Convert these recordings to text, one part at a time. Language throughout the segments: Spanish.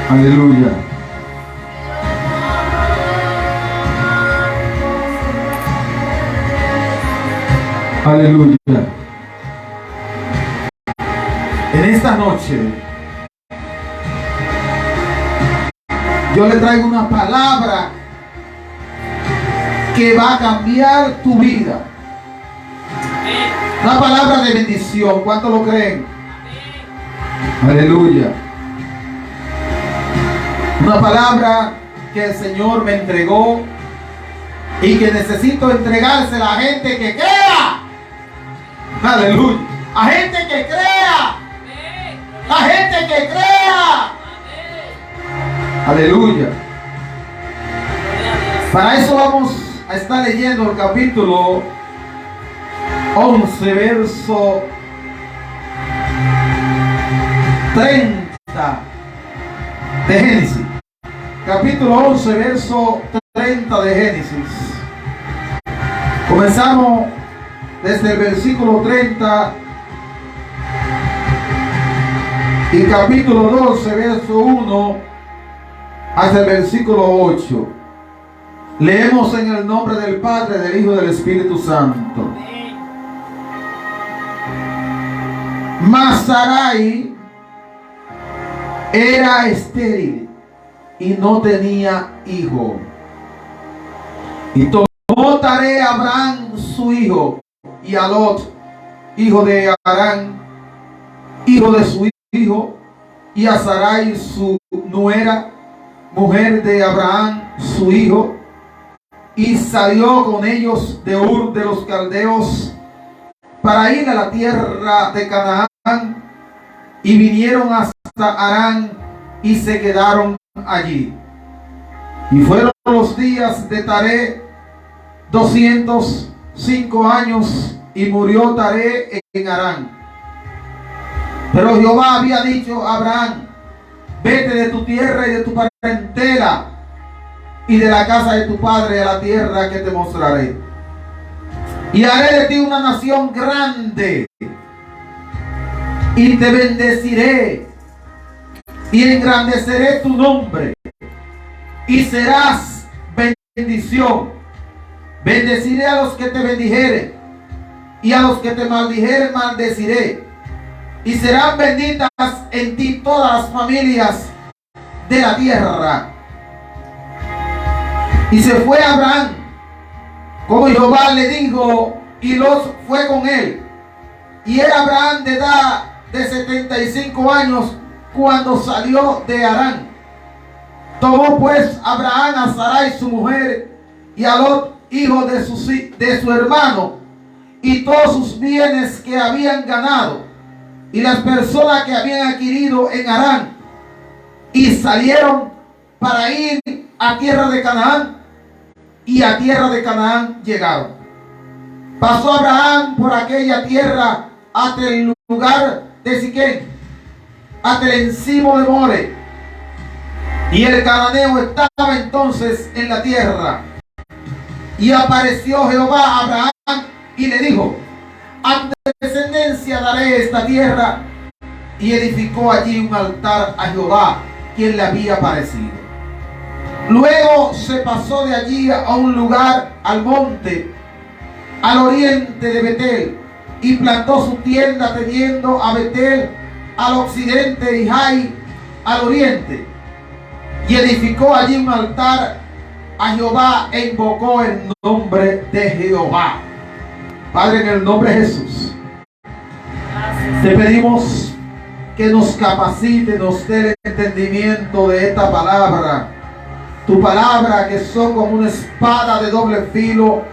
Aleluya. Aleluya. En esta noche yo le traigo una palabra que va a cambiar tu vida. Una palabra de bendición. ¿Cuántos lo creen? Aleluya. Una palabra que el Señor me entregó y que necesito entregársela a gente que crea. Aleluya. A gente que crea. A gente que crea. Aleluya. Para eso vamos a estar leyendo el capítulo 11, verso 30 de Génesis. Capítulo 11, verso 30 de Génesis. Comenzamos desde el versículo 30 y capítulo 12, verso 1 hasta el versículo 8. Leemos en el nombre del Padre, del Hijo y del Espíritu Santo. Mas Sarai era estéril y no tenía hijo. Y tomó Taré a Abraham su hijo, y a Lot, hijo de Harán, hijo de su hijo, y a Sarai su nuera, mujer de Abraham su hijo, y salió con ellos de Ur de los Caldeos para ir a la tierra de Canaán, y vinieron hasta Harán y se quedaron allí. Y fueron los días de Taré 205 años, y murió Taré en Harán. Pero Jehová había dicho a Abraham: vete de tu tierra y de tu parentela y de la casa de tu padre a la tierra que te mostraré. Y haré de ti una nación grande, y te bendeciré, y engrandeceré tu nombre, y serás bendición. Bendeciré a los que te bendijeren, y a los que te maldijeren maldeciré. Y serán benditas en ti todas las familias de la tierra. Y se fue Abraham, como Jehová le dijo, y Lot fue con él. Y era Abraham de edad de 75 años cuando salió de Harán. Tomó pues Abraham a Sarai su mujer, y a Lot, hijo de su hermano, y todos sus bienes que habían ganado, y las personas que habían adquirido en Harán, y salieron para ir a tierra de Canaán, y a tierra de Canaán llegaron. Pasó Abraham por aquella tierra hasta el lugar de Siquén, hasta el encimo de More, y el cananeo estaba entonces en la tierra. Y apareció Jehová a Abraham y le dijo: a tu descendencia daré esta tierra. Y edificó allí un altar a Jehová, quien le había aparecido. Luego se pasó de allí a un lugar al monte, al oriente de Betel, y plantó su tienda teniendo a Betel al occidente y Jai al oriente. Y edificó allí un altar a Jehová e invocó el nombre de Jehová. Padre, en el nombre de Jesús, te pedimos que nos capacite, nos dé el entendimiento de esta palabra. Tu palabra, que son como una espada de doble filo,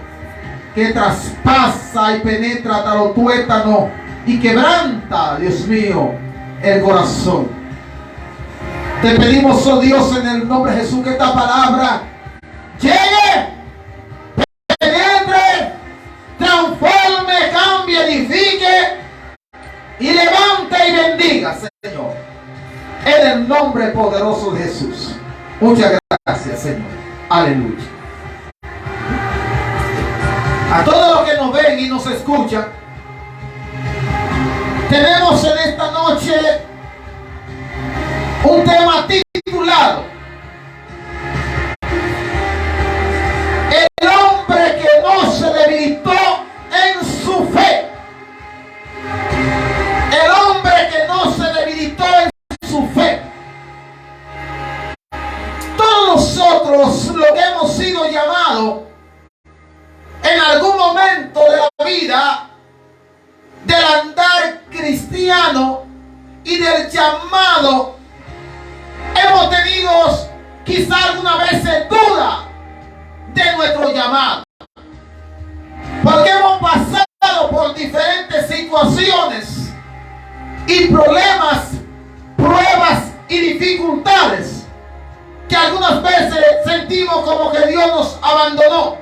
que traspasa y penetra hasta los tuétanos y quebranta, Dios mío, el corazón. Te pedimos, oh Dios, en el nombre de Jesús, que esta palabra llegue, penetre, transforme, cambie, edifique y levante y bendiga, Señor, en el nombre poderoso de Jesús. Muchas gracias, Señor. Aleluya. A todos los que nos ven y nos escuchan, tenemos en esta noche Un tema titulado El hombre que no se debilitó en su fe. El hombre que no se debilitó en su fe. Todos nosotros lo que hemos sido llamados en algún momento de la vida, del andar cristiano y del llamado, hemos tenido quizá alguna vez duda de nuestro llamado, porque hemos pasado por diferentes situaciones y problemas, pruebas y dificultades que algunas veces sentimos como que Dios nos abandonó,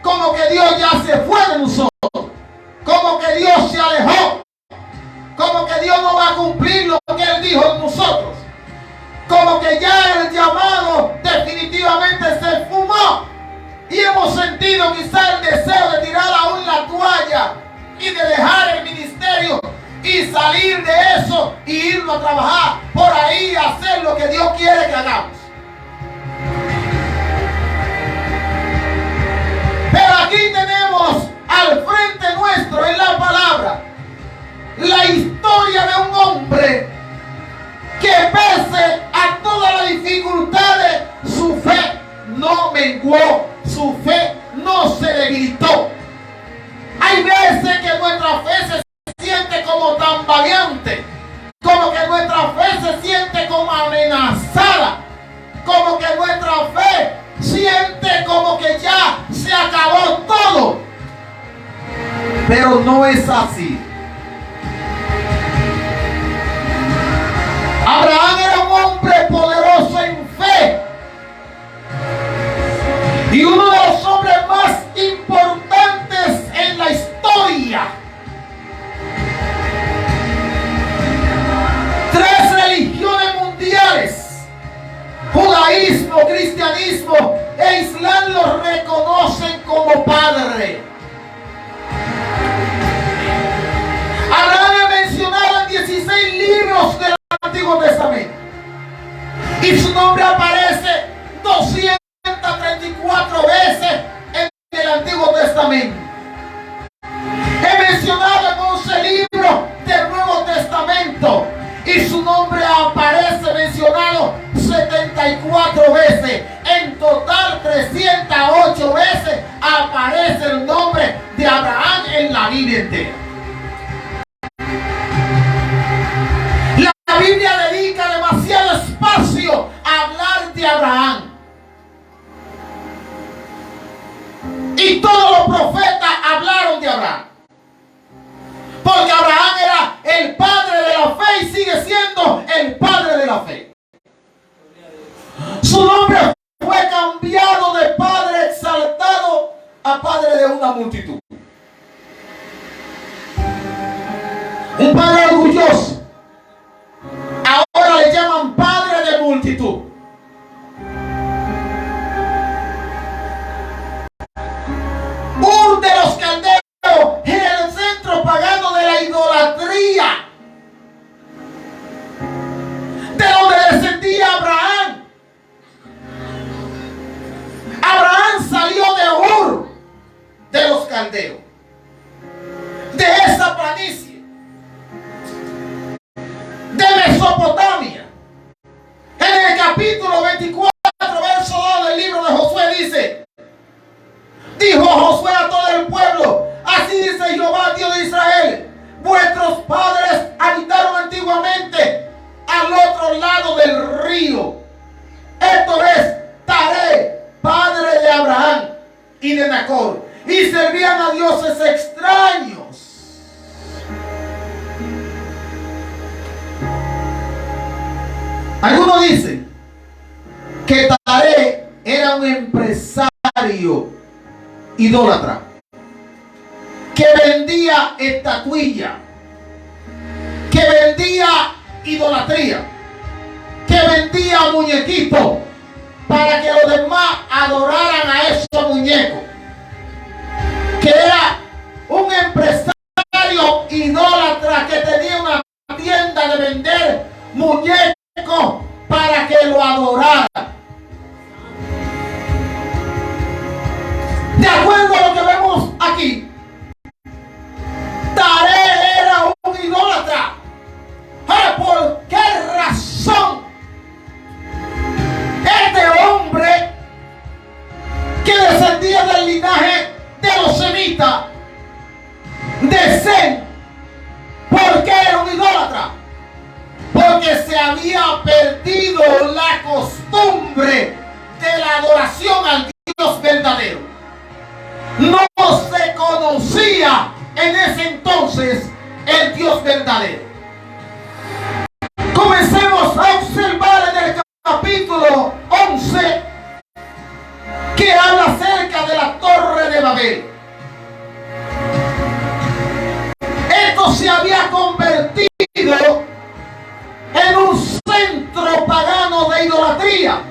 como que Dios ya se fue de nosotros, como que Dios se alejó, como que Dios no va a cumplir lo que Él dijo en nosotros, como que ya el llamado definitivamente se fumó y hemos sentido quizá el deseo de tirar aún la toalla y de dejar el ministerio y salir de eso y irnos a trabajar por ahí a hacer lo que Dios quiere que hagamos. Pero aquí tenemos al frente nuestro en la palabra la historia de un hombre que pese a todas las dificultades, su fe no menguó, su fe no se debilitó. Hay veces que nuestra fe se siente como tambaleante, como que nuestra fe se siente como amenazada, como que nuestra fe siente como que ya se acabó todo. Pero no es así. Abraham era un hombre poderoso en fe y uno de los hombres más importantes en la historia. 3 religiones mundiales, judaísmo, cristianismo e islam, lo reconocen como padre. Abraham es mencionado en 16 libros del Antiguo Testamento y su nombre aparece 234 veces en el Antiguo Testamento. Es mencionado en 11 libros del Nuevo Testamento y su nombre aparece mencionado 74 veces. En total 308 veces aparece el nombre de Abraham en la Biblia entera. La Biblia dedica demasiado espacio a hablar de Abraham. Y todos los profetas hablaron de Abraham. Porque Abraham era el padre de la fe y sigue siendo el padre de la fe. Su nombre fue cambiado de padre exaltado a padre de una multitud. Un padre orgulloso. Ahora le llaman padre de multitud. Ur de los Caldeos era el centro pagano de la idolatría, de donde descendía Abraham. Abraham salió de Ur de los Caldeos, de esa planicie de Mesopotamia. En el capítulo 24, verso 2 del libro de Josué dice: dijo Josué a todo el pueblo, así dice Jehová, Dios de Israel, vuestros padres habitaron antiguamente al otro lado del río. Esto es Taré, padre de Abraham y de Nacor, y servían a dioses extraños. Algunos dicen que Taré era un empresario idólatra que vendía estatuilla, que vendía idolatría, que vendía muñequitos para que los demás adoraran a esos muñecos, que era un empresario idólatra que tenía una tienda de vender muñecos de Sem. ¿Por qué era un idólatra? Porque se había perdido la costumbre de la adoración al Dios verdadero. No se conocía en ese entonces el Dios verdadero. Comencemos a observar en el capítulo 11 que habla acerca de la Torre de Babel. Esto se había convertido en un centro pagano de idolatría,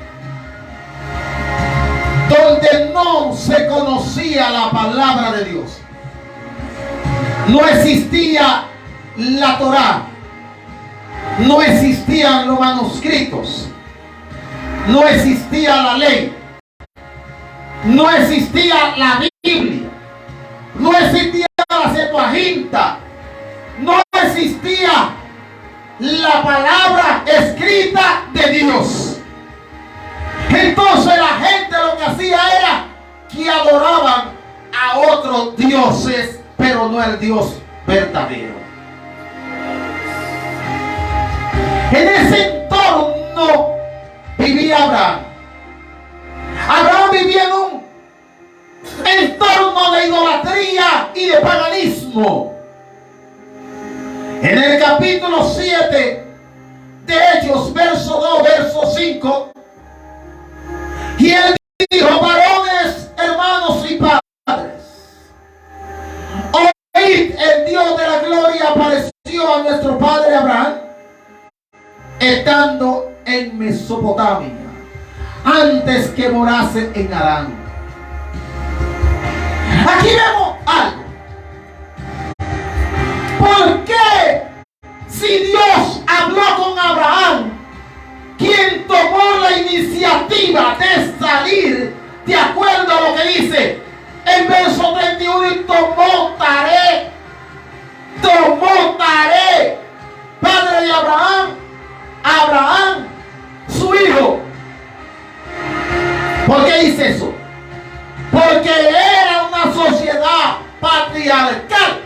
donde no se conocía la palabra de Dios. No existía la Torá, no existían los manuscritos, no existía la ley, no existía la Biblia, no existía la Septuaginta, no existía la palabra escrita de Dios. Entonces la gente lo que hacía era que adoraban a otros dioses, pero no al Dios verdadero. En ese entorno vivía Abraham. Abraham vivía en un entorno de idolatría y de paganismo. En el capítulo 7 de Hechos, verso 2, verso 5, y él dijo: varones, hermanos y padres, oíd, el Dios de la gloria apareció a nuestro padre Abraham estando en Mesopotamia, antes que morase en Harán. Aquí vemos algo. ¿Por qué, si Dios habló con Abraham, quien tomó la iniciativa de salir de acuerdo a lo que dice en verso 31, y tomó Taré, padre de Abraham, su hijo? ¿Por qué dice eso? Porque era una sociedad patriarcal,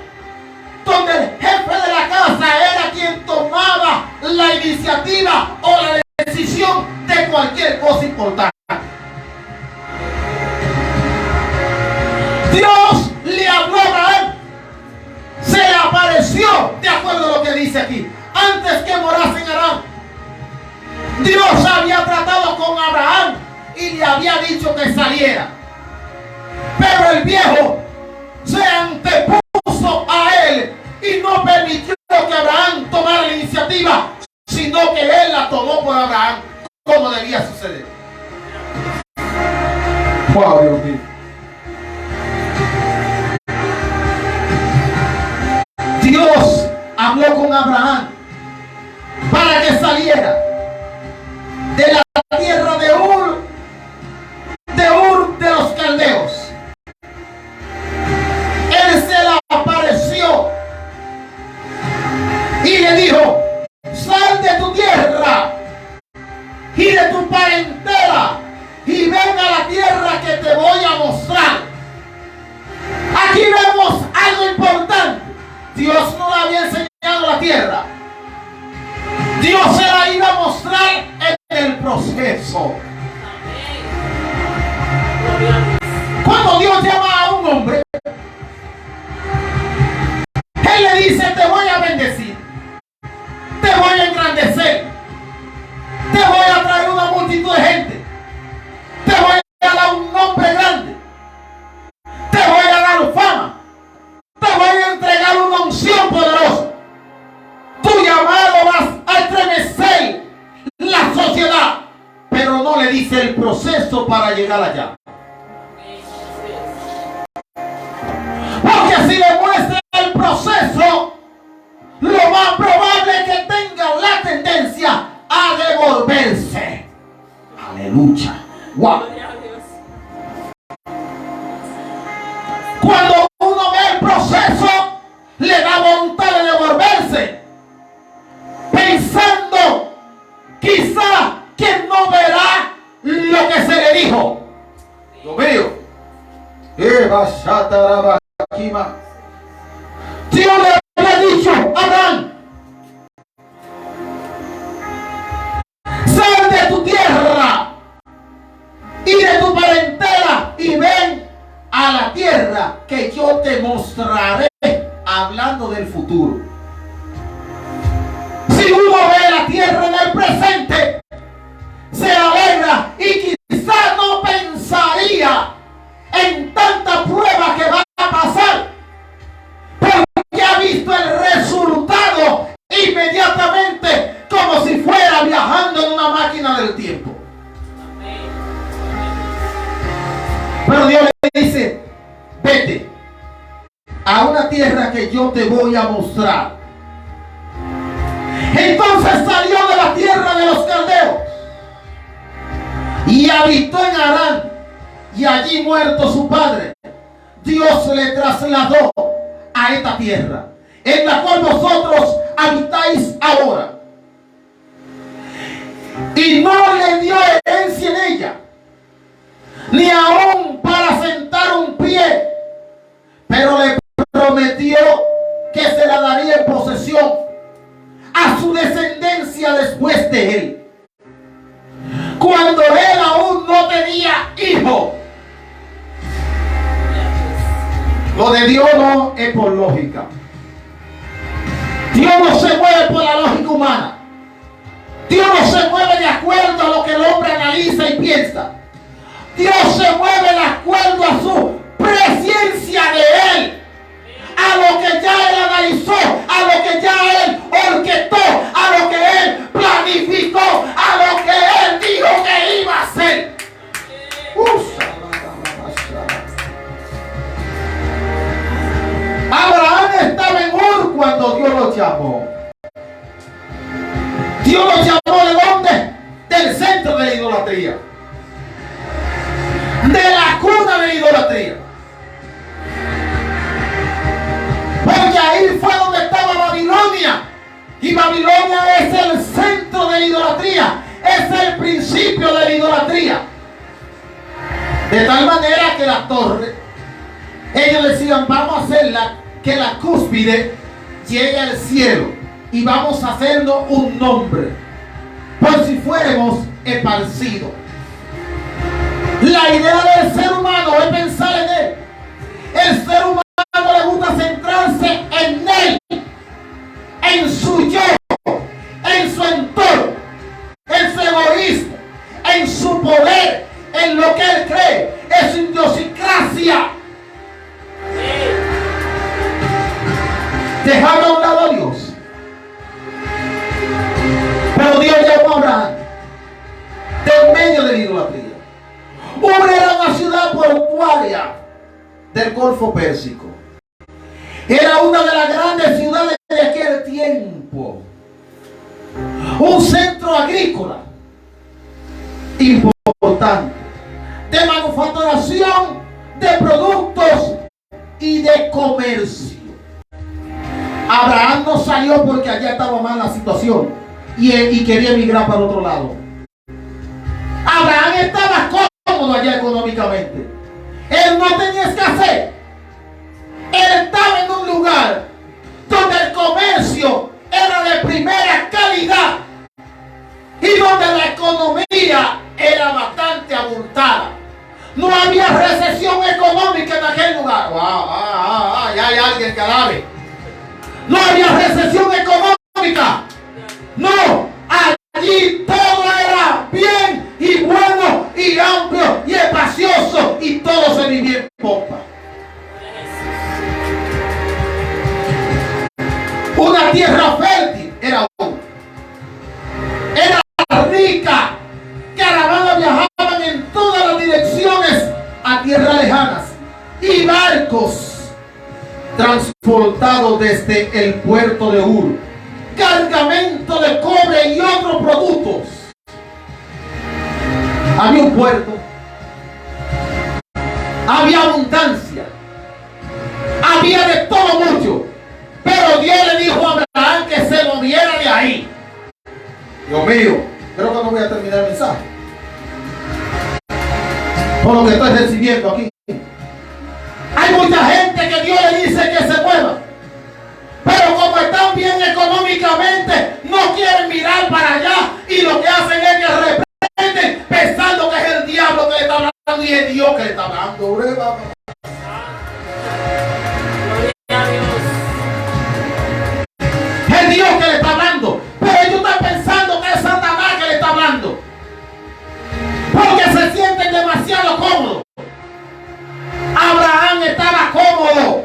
donde el jefe de la casa era quien tomaba la iniciativa o la decisión de cualquier cosa importante. Dios le habló a Abraham, se le apareció, de acuerdo a lo que dice aquí, antes que morase en Harán. Dios había tratado con Abraham y le había dicho que saliera, pero el viejo se antepuso a él y no permitió que Abraham tomara la iniciativa, sino que él la tomó por Abraham, como debía suceder. Wow, Dios mío. Dios habló con Abraham para que saliera de la tierra de Ur de los caldeos. Él se le apareció y le dijo: sal de tu tierra y de tu parentela y ven a la tierra que te voy a mostrar. Aquí vemos algo importante. Dios no le había enseñado la tierra. Dios se la iba a mostrar en el proceso. Cuando Dios llama a un hombre, Él le dice: te voy a bendecir, te voy a engrandecer, te voy a traer una multitud de gente, te voy a dar un nombre grande, te voy a dar fama, te voy a entregar una unción poderosa. Tu llamado vas a estremecer la sociedad, pero no le dice el proceso para llegar allá. Porque si le muestra el proceso, lo más probable es que tenga la tendencia a devolverse. Aleluya. Wow. Cuando uno ve el proceso, le da voluntad de devolverse, pensando quizá que no verá lo que se le dijo. Dios mío. Dios le había dicho a Abraham: sal de tu tierra y de tu parentela y ven a la tierra que yo te mostraré, hablando del futuro. Si uno ve la tierra en el presente, se alegra y quizás no pensaría en tanta prueba que va a pasar, porque ha visto el resultado inmediatamente, como si fuera viajando en una máquina del tiempo. Pero Dios le dice: vete a una tierra que yo te voy a mostrar. Entonces salió de la tierra de los caldeos y habitó en Harán, y allí, muerto su padre, Dios le trasladó a esta tierra en la cual vosotros habitáis ahora, y no le dio herencia en ella, ni aún para sentar un pie, pero le prometió que se la daría en posesión a su descendencia después de él, cuando él aún no tenía hijo. Lo de Dios no es por lógica. Dios no se mueve por la lógica humana. Dios no se mueve de acuerdo a lo que el hombre analiza y piensa. Dios se mueve de acuerdo a su presencia de Él, a lo que ya Él analizó, a lo que ya Él orquestó, a lo que Él planificó, a lo que Él dijo que iba a hacer. Abraham estaba en Ur cuando Dios lo llamó. Dios lo llamó ¿de dónde? Del centro de la idolatría, de la cuna de la idolatría. Porque ahí fue donde estaba Babilonia. Y Babilonia es el centro de la idolatría, es el principio de la idolatría. De tal manera que la torre, ellos decían: vamos a hacerla que la cúspide llegue al cielo, y vamos a hacerlo un nombre, por si fuéramos esparcidos. La idea del ser humano es pensar en él. El ser humano le gusta centrarse en él, en su yo, en su entorno, en su egoísmo, en su poder, en lo que él cree, en su idiosincrasia. Dejar a un lado a Dios. Pero Dios llamó a Abraham de medio de la idolatría. Ur era una ciudad portuaria del Golfo Pérsico. Era una de las grandes ciudades de aquel tiempo. Un centro agrícola importante, de manufacturación de productos y de comercio. Abraham no salió porque allá estaba mal la situación y quería emigrar para el otro lado. Abraham estaba cómodo allá económicamente. Él no tenía escasez. Él estaba en un lugar donde el comercio era de primera calidad y donde la economía era bastante abultada. No había recesión económica en aquel lugar. Ya hay alguien que alabe. No había recesión económica. No, allí todo era bien y bueno y amplio y espacioso, y todo se vivía en popa. Una tierra fértil era una. Era rica. Caravanas viajaban en todas las direcciones a tierras lejanas, y barcos transportados desde el puerto de Ur, cargamento de cobre y otros productos. Había un puerto, había abundancia, había de todo mucho, pero Dios le dijo a Abraham que se moviera de ahí. Dios mío, creo que no voy a terminar el mensaje por lo que estoy recibiendo aquí. Hay mucha gente que Dios le dice que se mueva, no quieren mirar para allá y lo que hacen es que reprenden pensando que es el diablo que le está hablando y es Dios que le está hablando. Es Dios que le está hablando, pero ellos están pensando que es Satanás que le está hablando, porque se sienten demasiado cómodos. Abraham estaba cómodo,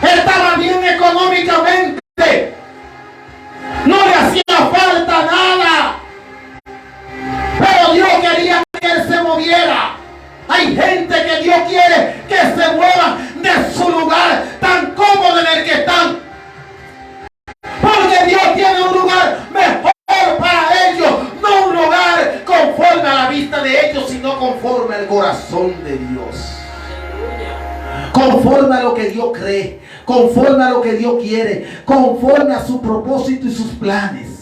estaba bien económicamente, no le hacía falta nada, pero Dios quería que él se moviera. Hay gente que Dios quiere que se muevan de su lugar tan cómodo en el que están, porque Dios tiene un lugar mejor para ellos, no un lugar conforme a la vista de ellos, sino conforme al corazón de Dios, conforme a lo que Dios cree, conforme a lo que Dios quiere, conforme a su propósito y sus planes.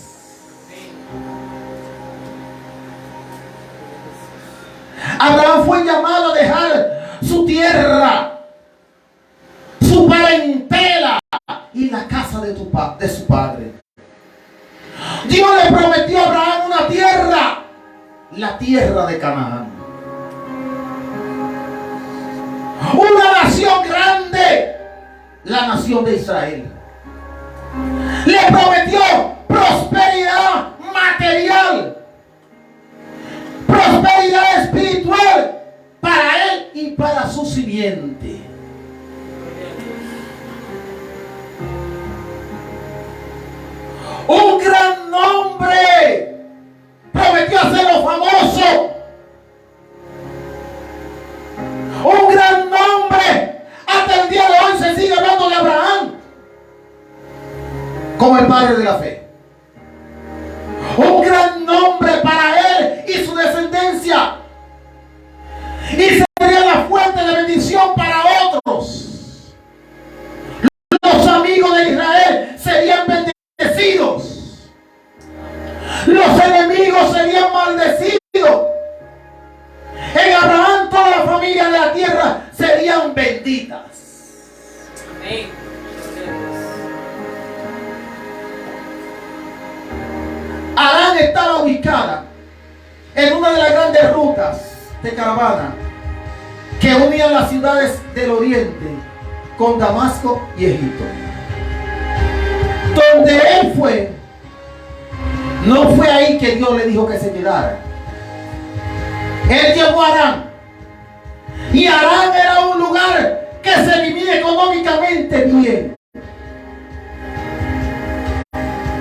Abraham fue llamado a dejar su tierra, su parentela y la casa de su padre. Dios le prometió a Abraham una tierra, la tierra de Canaán, una nación grande, la nación de Israel. Le prometió prosperidad material, prosperidad espiritual para él y para su simiente. Un gran nombre, prometió hacerlo famoso. Un gran nombre, hasta el día de hoy se sigue hablando de Abraham como el padre de la fe. Un gran nombre para él y su descendencia, y sería la fuente de bendición para otros. Los amigos de Israel serían bendecidos, los enemigos serían maldecidos. En Abraham toda la familia de la tierra serían benditas. Amén. Harán estaba ubicada en una de las grandes rutas de caravana que unían las ciudades del oriente con Damasco y Egipto. Donde él fue, no fue ahí que Dios le dijo que se quedara. Él llegó a Harán, y Harán era un lugar que se vivía económicamente bien,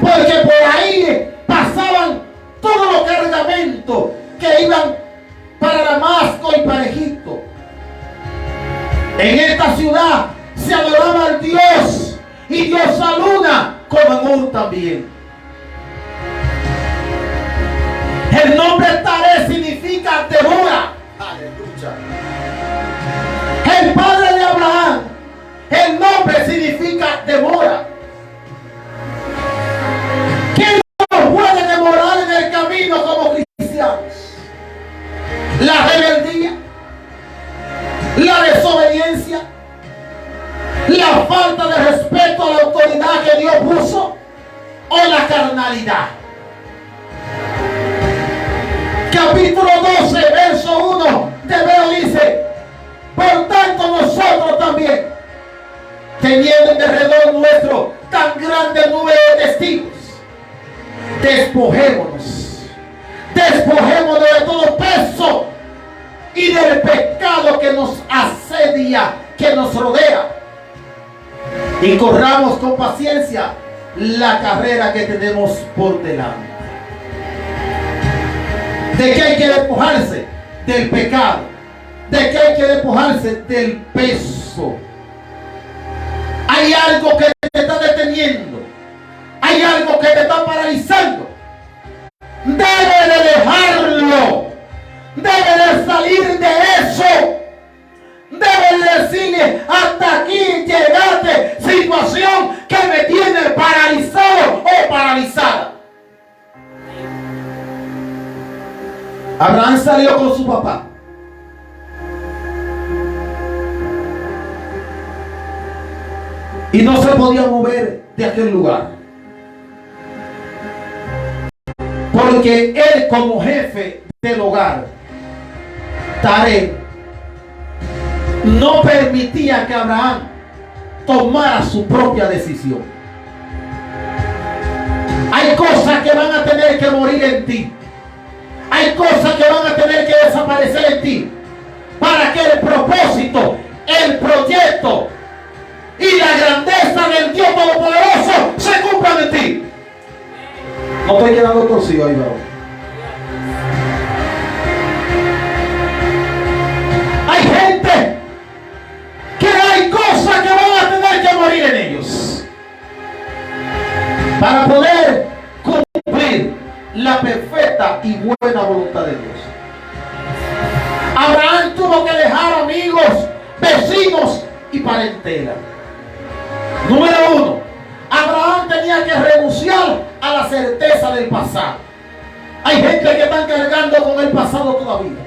porque por ahí pasaban todos los cargamentos que iban para Damasco y para Egipto. En esta ciudad se adoraba al Dios y diosa Luna como en Ur también. El nombre Taré significa Débora. Aleluya. El padre de Abraham, el nombre significa Débora. ¿Quién nos puede demorar en el camino como cristianos? La rebeldía, la desobediencia, la falta de respeto a la autoridad que Dios puso, o la carnalidad. Capítulo 12, verso 1 de Hebreo dice: por tanto nosotros también, teniendo en derredor nuestro tan grande número de testigos, despojémonos de todo peso y del pecado que nos asedia, que nos rodea, y corramos con paciencia la carrera que tenemos por delante. ¿De qué hay que despojarse? Del pecado. ¿De qué hay que despojarse? Del peso. Hay algo que te está deteniendo, hay algo que te está paralizando. Debe de dejarlo, debe de salir de eso, debe de decirle: hasta aquí llegaste, situación que me tiene paralizado o paralizada. Abraham salió con su papá. Y no se podía mover de aquel lugar. Porque él, como jefe del hogar, Taré, no permitía que Abraham tomara su propia decisión. Hay cosas que van a tener que morir en ti. Hay cosas que van a tener que desaparecer en ti para que el propósito, el proyecto y la grandeza del Dios Todopoderoso se cumplan en ti. No estoy quedando torcido ahí, varón. Hay gente que hay cosas que van a tener que morir en ellos para poder cumplir la perfecta y buena voluntad de Dios. Abraham tuvo que dejar amigos, vecinos y parentela. Número uno, Abraham tenía que renunciar a la certeza del pasado. Hay gente que están cargando con el pasado todavía.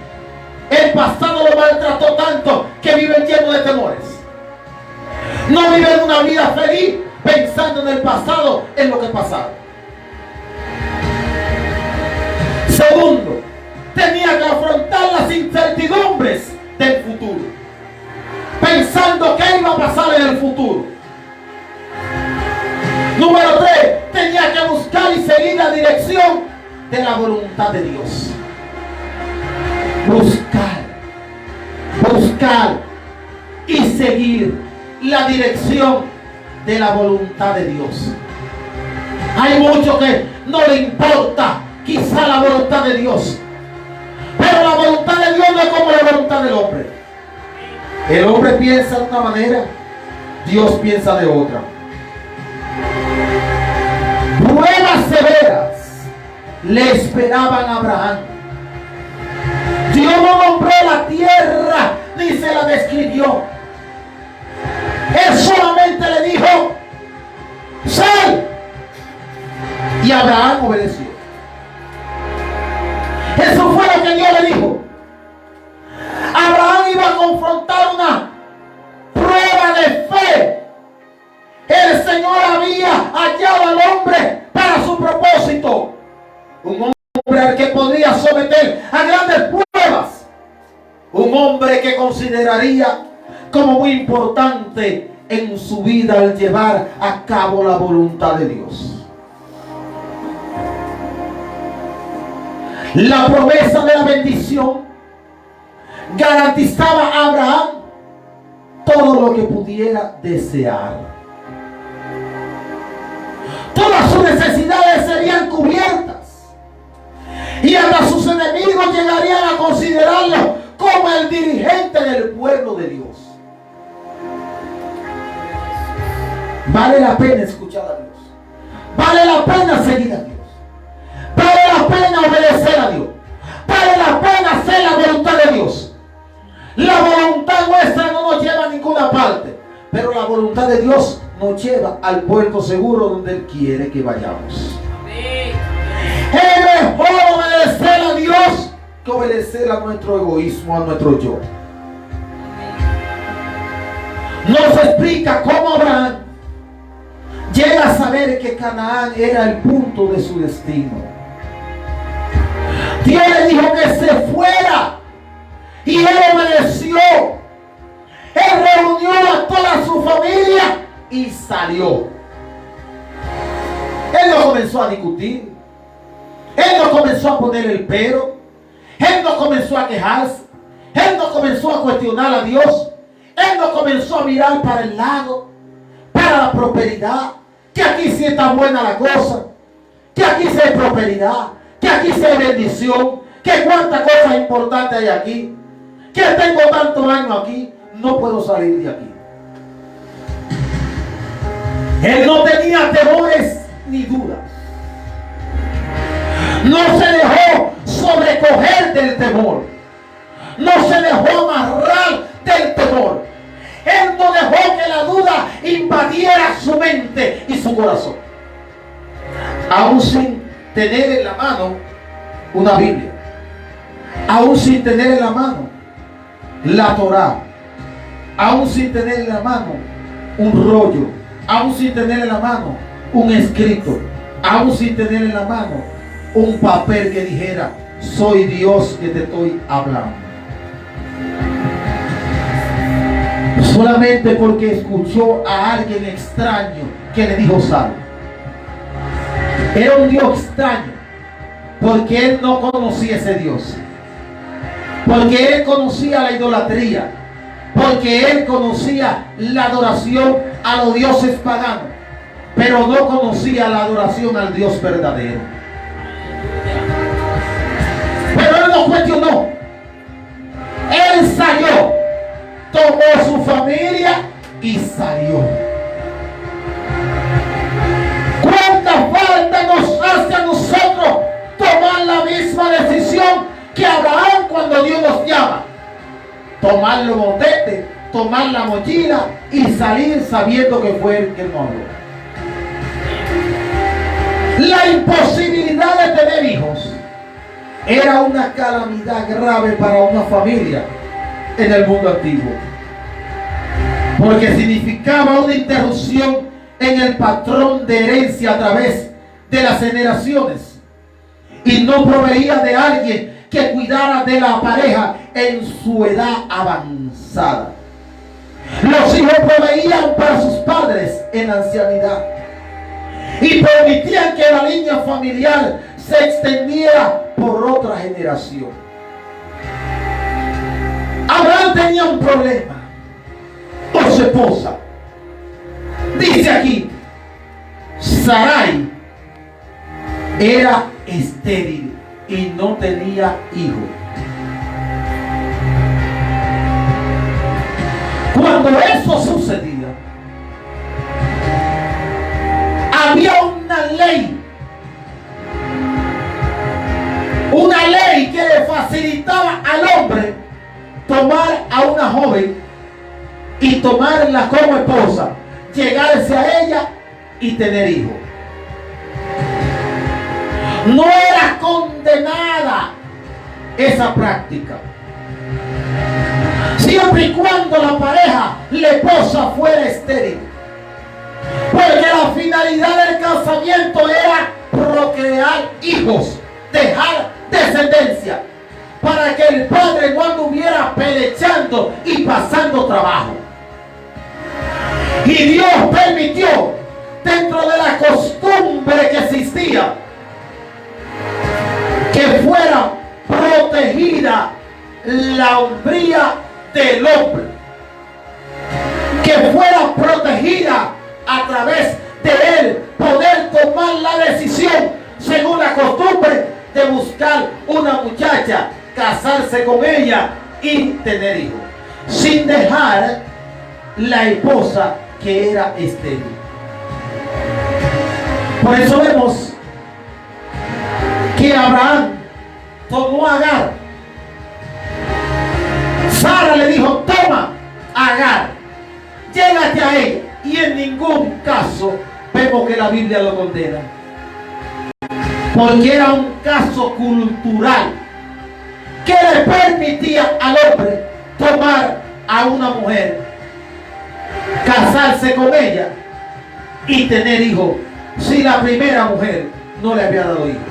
El pasado lo maltrató tanto que viven llenos de temores. No viven una vida feliz pensando en el pasado, en lo que pasaba. Segundo, tenía que afrontar las incertidumbres del futuro, pensando qué iba a pasar en el futuro. Número 3, tenía que buscar y seguir la dirección de la voluntad de Dios. Buscar y seguir la dirección de la voluntad de Dios. Hay muchos que no le importa quizá la voluntad de Dios, pero la voluntad de Dios no es como la voluntad del hombre. El hombre piensa de una manera, Dios piensa de otra. Pruebas severas le esperaban a Abraham. Dios no nombró la tierra ni se la describió. Él solamente le dijo: sal. Y Abraham obedeció. Eso fue lo que Dios le dijo. Abraham iba a confrontar una prueba de fe. El Señor había hallado al hombre para su propósito. Un hombre al que podría someter a grandes pruebas. Un hombre que consideraría como muy importante en su vida el llevar a cabo la voluntad de Dios. La promesa de la bendición garantizaba a Abraham todo lo que pudiera desear. Todas sus necesidades serían cubiertas y hasta sus enemigos llegarían a considerarlo como el dirigente del pueblo de Dios. Vale la pena escuchar a Dios. Vale la pena seguir a Dios. Vale la pena obedecer a Dios. Vale la pena hacer la voluntad de Dios. La voluntad nuestra no nos lleva a ninguna parte, pero la voluntad de Dios nos lleva al puerto seguro donde Él quiere que vayamos. Es mejor obedecer a Dios que obedecer a nuestro egoísmo, a nuestro yo. Nos explica cómo Abraham llega a saber que Canaán era el punto de su destino. Dios le dijo que se fuera y él obedeció. Él reunió a toda su familia y salió. Él no comenzó a discutir. Él no comenzó a poner el pero. Él no comenzó a quejarse. Él no comenzó a cuestionar a Dios. Él no comenzó a mirar para el lado, para la prosperidad, que aquí sí está buena la cosa, que aquí sí hay prosperidad, que aquí sí hay bendición, que cuántas cosas importantes hay aquí, que tengo tantos años aquí, no puedo salir de aquí. Él no tenía temores ni dudas. No se dejó sobrecoger del temor. No se dejó amarrar del temor. Él no dejó que la duda invadiera su mente y su corazón. Aún sin tener en la mano una Biblia, aún sin tener en la mano la Torá, aún sin tener en la mano un rollo, aún sin tener en la mano un escrito, aún sin tener en la mano un papel que dijera: soy Dios que te estoy hablando. Solamente porque escuchó a alguien extraño que le dijo sal. Era un Dios extraño, porque él no conocía ese Dios, porque él conocía la idolatría, porque él conocía la adoración a los dioses paganos, pero no conocía la adoración al Dios verdadero. Pero él no cuestionó. Él salió, tomó su familia y salió. ¿Cuánta falta nos hace a nosotros tomar la misma decisión que Abraham cuando Dios nos llama? Tomar los botetes, tomar la mochila y salir sabiendo que fue el que nos habló. La imposibilidad de tener hijos era una calamidad grave para una familia en el mundo antiguo, porque significaba una interrupción en el patrón de herencia a través de las generaciones, y no proveía de alguien que cuidara de la pareja en su edad avanzada. Los hijos proveían para sus padres en la ancianidad y permitían que la línea familiar se extendiera por otra generación. Abraham tenía un problema con su esposa. Dice aquí, Sarai era estéril y no tenía hijo. Cuando eso sucedía, había una ley que le facilitaba al hombre tomar a una joven y tomarla como esposa, llegarse a ella y tener hijos. No era condenada esa práctica, siempre y cuando la pareja, la esposa, fuera estéril, porque la finalidad del casamiento era procrear hijos, dejar descendencia, para que el padre no anduviera pelechando y pasando trabajo. Y Dios permitió, dentro de la costumbre que existía, que fuera protegida la hombría del hombre, que fuera protegida a través de él poder tomar la decisión, según la costumbre, de buscar una muchacha, casarse con ella y tener hijos, sin dejar la esposa que era estéril. Por eso vemos que Abraham tomó a Agar. Sara le dijo: toma Agar, llégate a ella. Y en ningún caso vemos que la Biblia lo condena, porque era un caso cultural que le permitía al hombre tomar a una mujer, casarse con ella y tener hijos, si la primera mujer no le había dado hijos.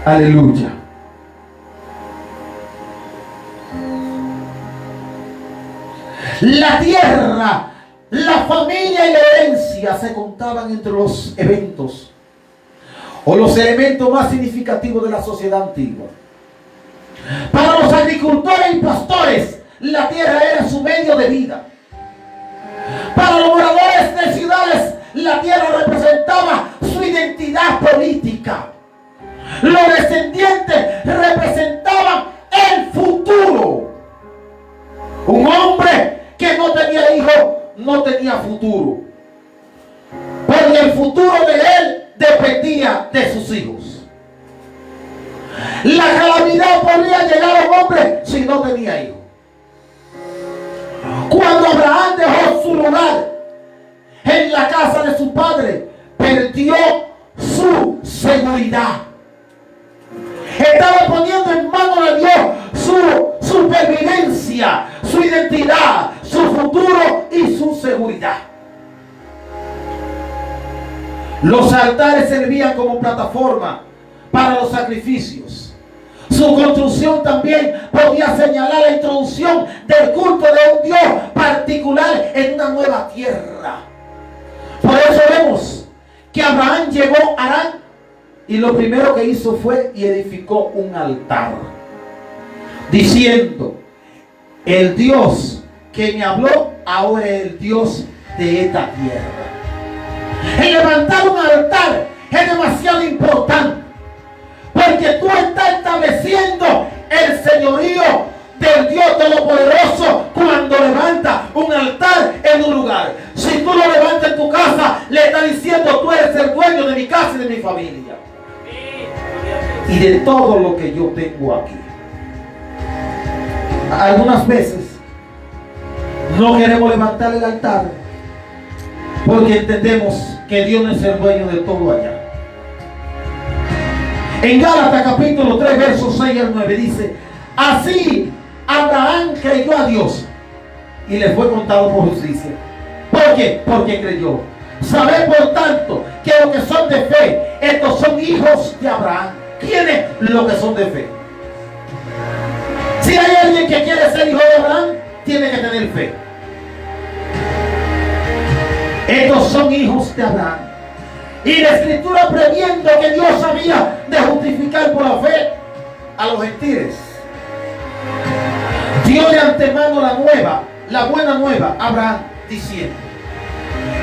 Aleluya. La tierra, la familia y la herencia se contaban entre los eventos o los elementos más significativos de la sociedad antigua. Para los agricultores y pastores, la tierra era su medio de vida. Para los moradores de ciudades, la tierra representaba su identidad política. Los descendientes representaban el futuro. Un hombre que no tenía hijos no tenía futuro, porque el futuro de él dependía de sus hijos. La calamidad podría llegar a un hombre si no tenía hijos. Cuando Abraham dejó su lugar en la casa de su padre, perdió su seguridad. Estaba poniendo en manos de Dios su supervivencia, su identidad, su futuro y su seguridad. Los altares servían como plataforma para los sacrificios. Su construcción también podía señalar la introducción del culto de un Dios particular en una nueva tierra. Por eso vemos que Abraham llegó a Harán y lo primero que hizo fue y edificó un altar, diciendo: el Dios que me habló ahora es el Dios de esta tierra. El levantar un altar es demasiado importante, porque tú estás estableciendo el señorío del Dios Todopoderoso cuando levantas un altar en un lugar. Si tú lo levantas en tu casa, le estás diciendo: tú eres el dueño de mi casa y de mi familia y de todo lo que yo tengo aquí. Algunas veces no queremos levantar el altar porque entendemos que Dios no es el dueño de todo allá. En Gálatas capítulo 3 versos 6 al 9 dice: así Abraham creyó a Dios y le fue contado por justicia. ¿Por qué? Porque creyó. Sabed por tanto que los que son de fe, estos son hijos de Abraham. ¿Quiénes? Los que son de fe. Si hay alguien que quiere ser hijo de Abraham, tiene que tener fe. Estos son hijos de Abraham. Y la escritura, previendo que Dios había de justificar por la fe a los gentiles, dio de antemano la buena nueva a Abraham, diciendo: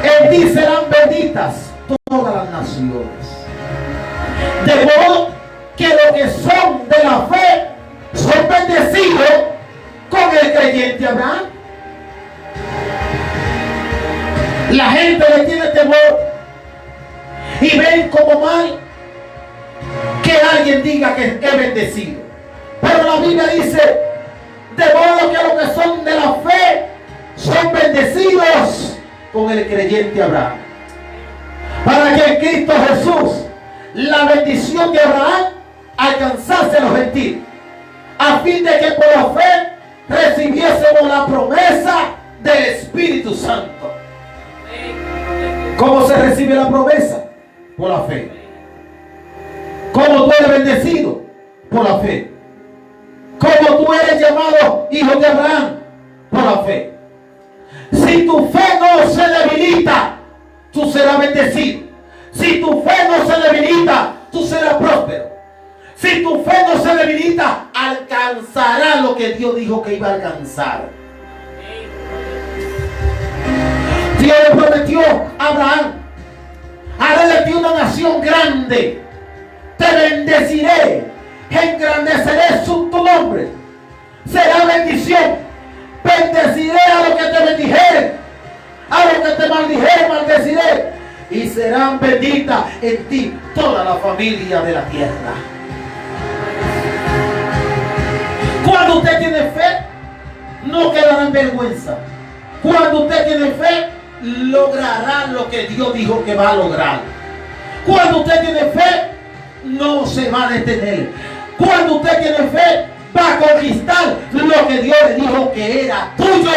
en ti serán benditas todas las naciones. De modo que los que son de la fe son bendecidos con el creyente Abraham. La gente le tiene temor y ven como mal que alguien diga que es bendecido. Pero la Biblia dice: de modo que los que son de la fe son bendecidos con el creyente Abraham. Para que en Cristo Jesús la bendición de Abraham alcanzase a los gentiles, a fin de que por la fe recibiésemos la promesa del Espíritu Santo. ¿Cómo se recibe la promesa? Por la fe. ¿Cómo tú eres bendecido? Por la fe. ¿Cómo tú eres llamado hijo de Abraham? Por la fe. Si tu fe no se debilita, tú serás bendecido. Si tu fe no se debilita, tú serás próspero. Si tu fe no se debilita, alcanzarás lo que Dios dijo que iba a alcanzar. Dios le prometió a Abraham: haré de ti una nación grande, te bendeciré, engrandeceré tu nombre, será bendición, bendeciré a los que te bendijeren, a los que te maldijeren maldeciré, y serán benditas en ti toda la familia de la tierra. Cuando usted tiene fe, no quedará en vergüenza. Cuando usted tiene fe, logrará lo que Dios dijo que va a lograr. Cuando usted tiene fe, no se va a detener. Cuando usted tiene fe, va a conquistar lo que Dios le dijo que era tuyo.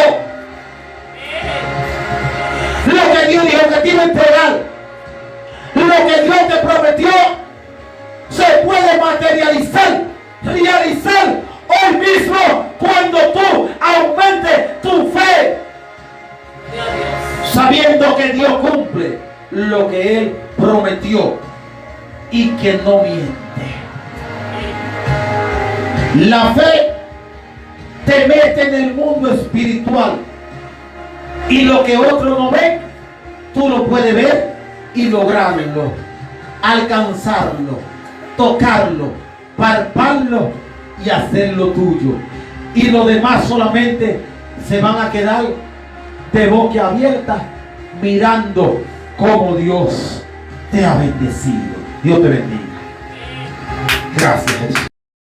Lo que Dios dijo que te iba a entregar, lo que Dios te prometió, se puede materializar, realizar hoy mismo cuando tú aumentes tu fe, sabiendo que Dios cumple lo que Él prometió y que no miente. La fe te mete en el mundo espiritual y lo que otros no ven, tú lo puedes ver y lograrlo, alcanzarlo, tocarlo, palparlo y hacerlo tuyo. Y los demás solamente se van a quedar de boca abierta mirando cómo Dios te ha bendecido. Dios te bendiga. Gracias, Jesús.